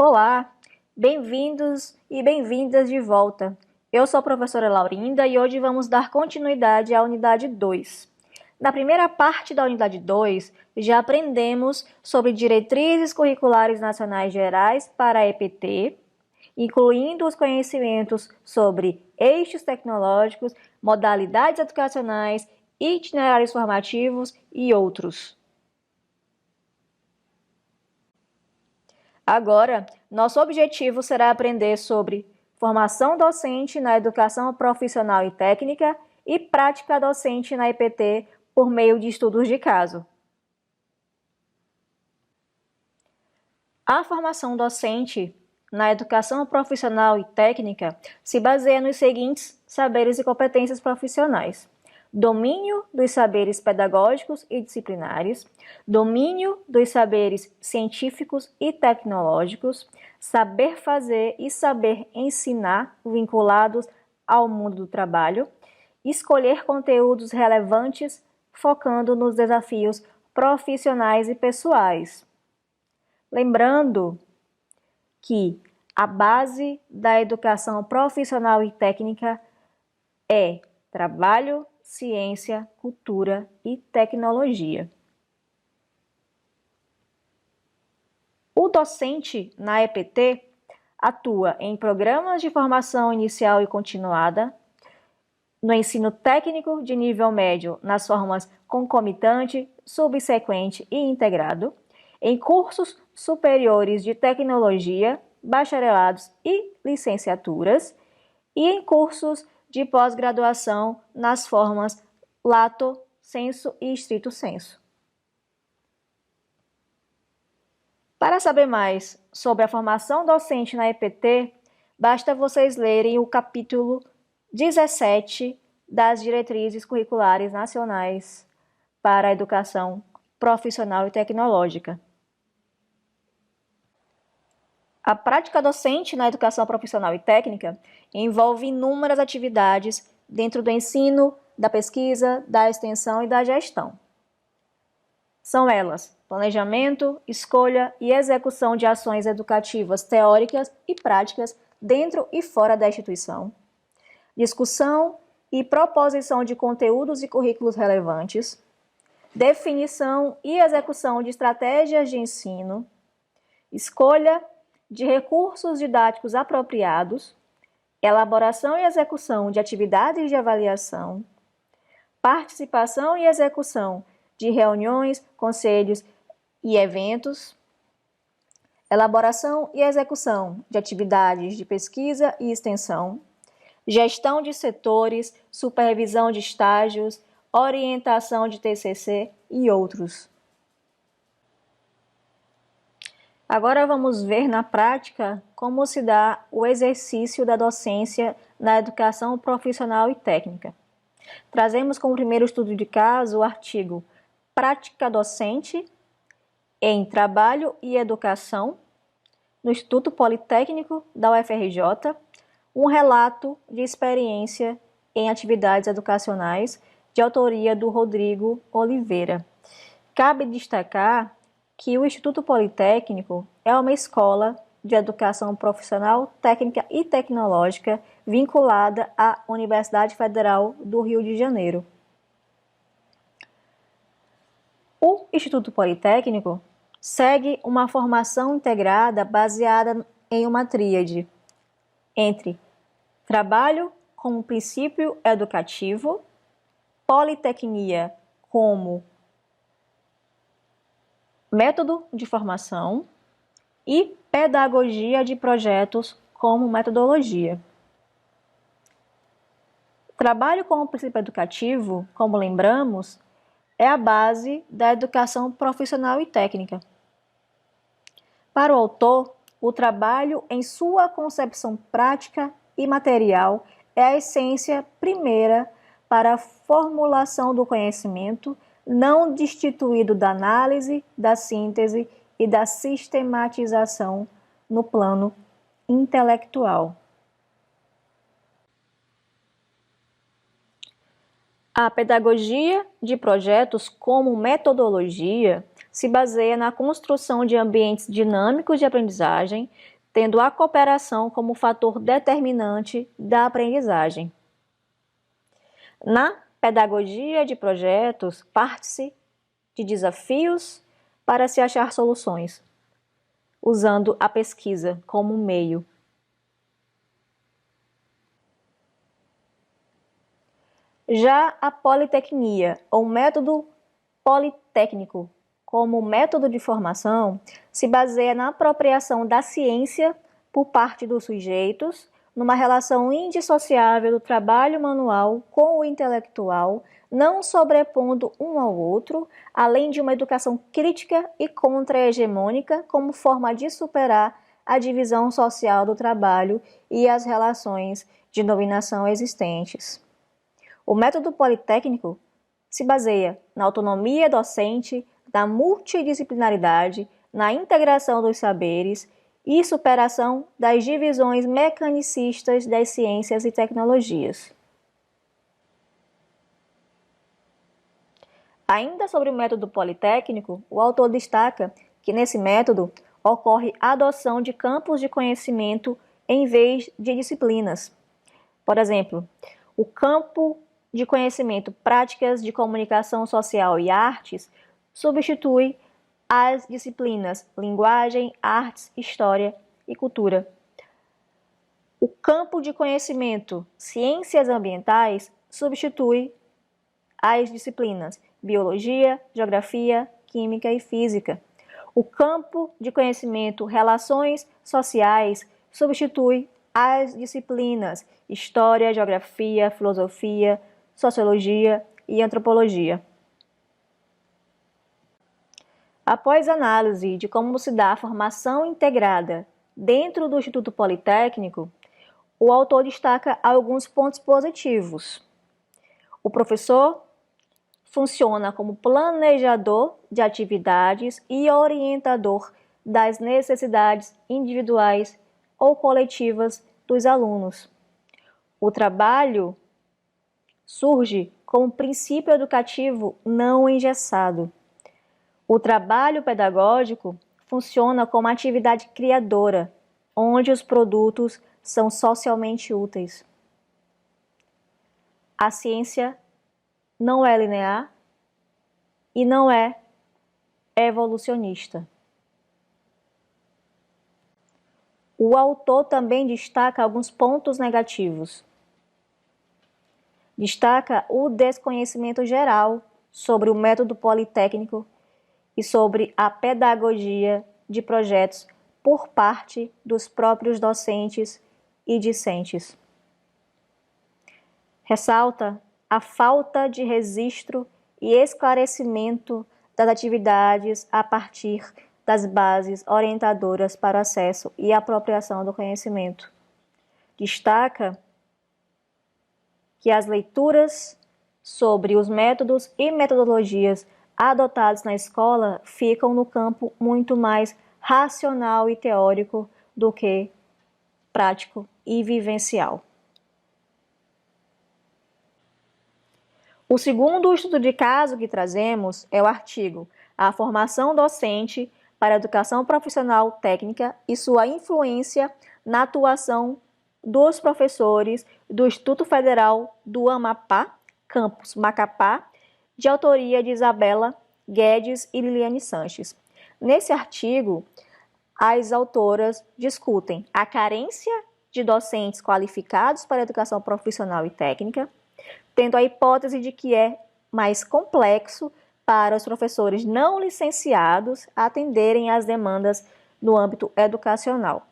Olá, bem-vindos e bem-vindas de volta. Eu sou a professora Laurinda e hoje vamos dar continuidade à unidade 2. Na primeira parte da unidade 2, já aprendemos sobre diretrizes curriculares nacionais gerais para a EPT, incluindo os conhecimentos sobre eixos tecnológicos, modalidades educacionais, itinerários formativos e outros. Agora, nosso objetivo será aprender sobre formação docente na educação profissional e técnica e prática docente na EPT por meio de estudos de caso. A formação docente na educação profissional e técnica se baseia nos seguintes saberes e competências profissionais: domínio dos saberes pedagógicos e disciplinares, domínio dos saberes científicos e tecnológicos, saber fazer e saber ensinar vinculados ao mundo do trabalho, escolher conteúdos relevantes focando nos desafios profissionais e pessoais. Lembrando que a base da educação profissional e técnica é trabalho, ciência, cultura e tecnologia. O docente na EPT atua em programas de formação inicial e continuada, no ensino técnico de nível médio nas formas concomitante, subsequente e integrado, em cursos superiores de tecnologia, bacharelados e licenciaturas, e em cursos de pós-graduação nas formas lato sensu e stricto sensu. Para saber mais sobre a formação docente na EPT, basta vocês lerem o capítulo 17 das Diretrizes Curriculares Nacionais para a Educação Profissional e Tecnológica. A prática docente na educação profissional e técnica envolve inúmeras atividades dentro do ensino, da pesquisa, da extensão e da gestão. São elas: planejamento, escolha e execução de ações educativas teóricas e práticas dentro e fora da instituição, discussão e proposição de conteúdos e currículos relevantes, definição e execução de estratégias de ensino, escolha de recursos didáticos apropriados, elaboração e execução de atividades de avaliação, participação e execução de reuniões, conselhos e eventos, elaboração e execução de atividades de pesquisa e extensão, gestão de setores, supervisão de estágios, orientação de TCC e outros. Agora vamos ver na prática como se dá o exercício da docência na educação profissional e técnica. Trazemos como primeiro estudo de caso o artigo Prática Docente em Trabalho e Educação no Instituto Politécnico da UFRJ, um relato de experiência em atividades educacionais de autoria do Rodrigo Oliveira. Cabe destacar que o Instituto Politécnico é uma escola de educação profissional, técnica e tecnológica vinculada à Universidade Federal do Rio de Janeiro. O Instituto Politécnico segue uma formação integrada baseada em uma tríade entre trabalho como princípio educativo, politecnia como método de formação e pedagogia de projetos como metodologia. Trabalho como princípio educativo, como lembramos, é a base da educação profissional e técnica. Para o autor, o trabalho em sua concepção prática e material é a essência primeira para a formulação do conhecimento, não destituído da análise, da síntese e da sistematização no plano intelectual. A pedagogia de projetos como metodologia se baseia na construção de ambientes dinâmicos de aprendizagem, tendo a cooperação como fator determinante da aprendizagem. Na pedagogia de projetos, parte-se de desafios para se achar soluções, usando a pesquisa como meio. Já a politecnia, ou método politécnico, como método de formação, se baseia na apropriação da ciência por parte dos sujeitos, numa relação indissociável do trabalho manual com o intelectual, não sobrepondo um ao outro, além de uma educação crítica e contra-hegemônica como forma de superar a divisão social do trabalho e as relações de dominação existentes. O método politécnico se baseia na autonomia docente, na multidisciplinaridade, na integração dos saberes e superação das divisões mecanicistas das ciências e tecnologias. Ainda sobre o método politécnico, o autor destaca que nesse método ocorre a adoção de campos de conhecimento em vez de disciplinas. Por exemplo, o campo de conhecimento práticas de comunicação social e artes substitui as disciplinas linguagem, artes, história e cultura. O campo de conhecimento ciências ambientais substitui as disciplinas biologia, geografia, química e física. O campo de conhecimento relações sociais substitui as disciplinas história, geografia, filosofia, sociologia e antropologia. Após análise de como se dá a formação integrada dentro do Instituto Politécnico, o autor destaca alguns pontos positivos. O professor funciona como planejador de atividades e orientador das necessidades individuais ou coletivas dos alunos. O trabalho surge como princípio educativo não engessado. O trabalho pedagógico funciona como atividade criadora, onde os produtos são socialmente úteis. A ciência não é linear e não é evolucionista. O autor também destaca alguns pontos negativos. Destaca o desconhecimento geral sobre o método politécnico e sobre a pedagogia de projetos por parte dos próprios docentes e discentes. Ressalta a falta de registro e esclarecimento das atividades a partir das bases orientadoras para o acesso e apropriação do conhecimento. Destaca que as leituras sobre os métodos e metodologias adotados na escola ficam no campo muito mais racional e teórico do que prático e vivencial. O segundo estudo de caso que trazemos é o artigo A Formação Docente para a Educação Profissional Técnica e sua influência na atuação dos professores do Instituto Federal do Amapá, campus Macapá, de autoria de Isabela Guedes e Liliane Sanches. Nesse artigo, as autoras discutem a carência de docentes qualificados para a educação profissional e técnica, tendo a hipótese de que é mais complexo para os professores não licenciados atenderem às demandas no âmbito educacional.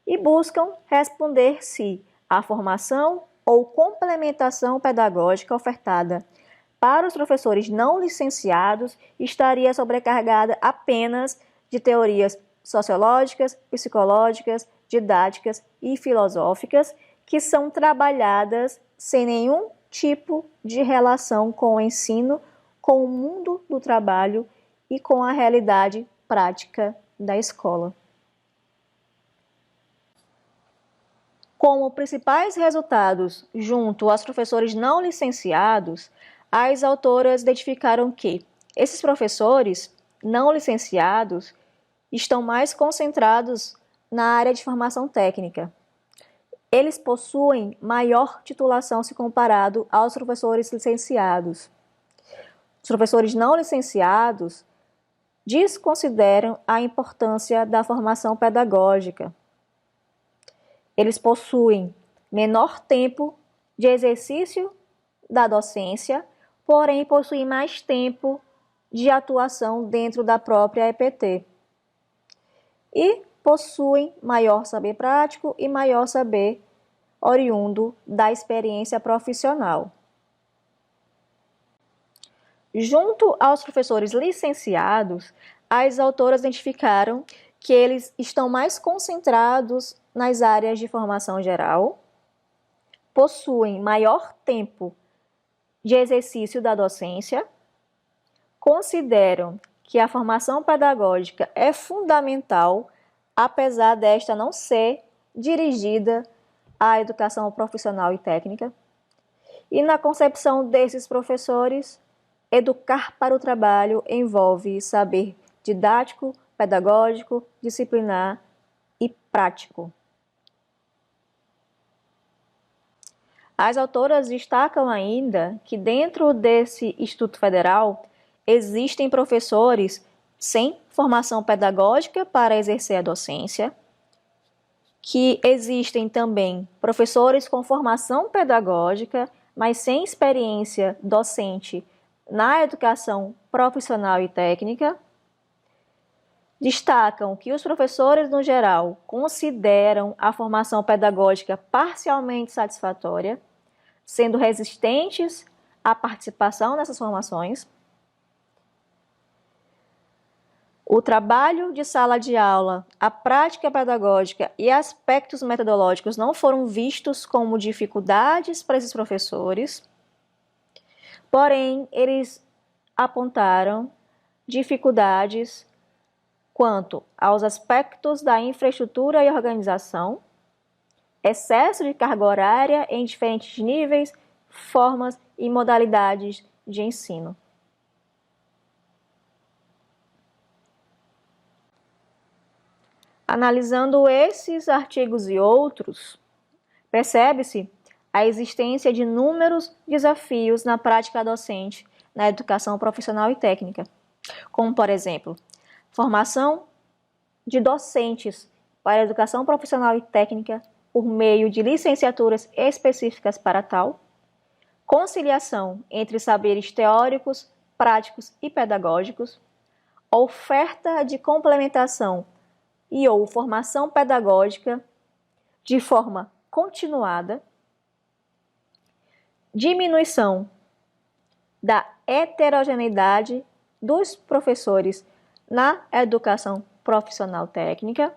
E buscam responder se a formação ou complementação pedagógica ofertada para os professores não licenciados estaria sobrecarregada apenas de teorias sociológicas, psicológicas, didáticas e filosóficas que são trabalhadas sem nenhum tipo de relação com o ensino, com o mundo do trabalho e com a realidade prática da escola. Como principais resultados junto aos professores não licenciados, as autoras identificaram que esses professores não licenciados estão mais concentrados na área de formação técnica. Eles possuem maior titulação se comparado aos professores licenciados. Os professores não licenciados desconsideram a importância da formação pedagógica. Eles possuem menor tempo de exercício da docência, porém possuem mais tempo de atuação dentro da própria EPT. E possuem maior saber prático e maior saber oriundo da experiência profissional. Junto aos professores licenciados, as autoras identificaram que eles estão mais concentrados nas áreas de formação geral, possuem maior tempo de exercício da docência, consideram que a formação pedagógica é fundamental, apesar desta não ser dirigida à educação profissional e técnica. E na concepção desses professores, educar para o trabalho envolve saber didático, pedagógico, disciplinar e prático. As autoras destacam ainda que dentro desse Instituto Federal existem professores sem formação pedagógica para exercer a docência, que existem também professores com formação pedagógica, mas sem experiência docente na educação profissional e técnica. Destacam que os professores, no geral, consideram a formação pedagógica parcialmente satisfatória, sendo resistentes à participação nessas formações. O trabalho de sala de aula, a prática pedagógica e aspectos metodológicos não foram vistos como dificuldades para esses professores, porém, eles apontaram dificuldades quanto aos aspectos da infraestrutura e organização, excesso de carga horária em diferentes níveis, formas e modalidades de ensino. Analisando esses artigos e outros, percebe-se a existência de inúmeros desafios na prática docente na educação profissional e técnica, como, por exemplo, formação de docentes para a educação profissional e técnica por meio de licenciaturas específicas para tal, conciliação entre saberes teóricos, práticos e pedagógicos, oferta de complementação e ou formação pedagógica de forma continuada, diminuição da heterogeneidade dos professores na educação profissional técnica,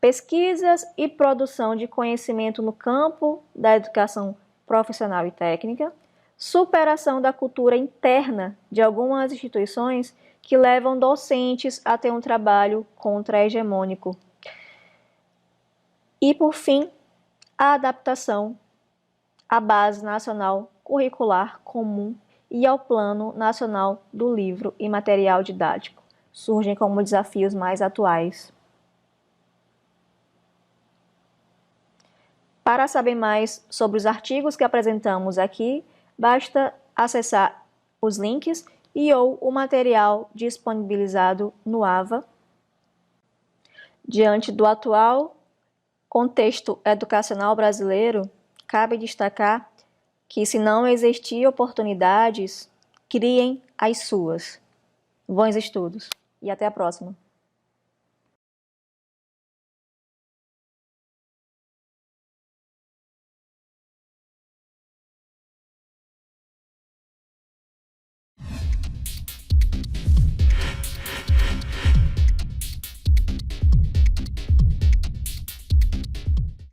pesquisas e produção de conhecimento no campo da educação profissional e técnica, superação da cultura interna de algumas instituições que levam docentes a ter um trabalho contra-hegemônico. E, por fim, a adaptação à Base Nacional Curricular Comum e ao Plano Nacional do Livro e Material Didático. Surgem como desafios mais atuais. Para saber mais sobre os artigos que apresentamos aqui, basta acessar os links e ou o material disponibilizado no AVA. Diante do atual contexto educacional brasileiro, cabe destacar que, se não existir oportunidades, criem as suas. Bons estudos e até a próxima!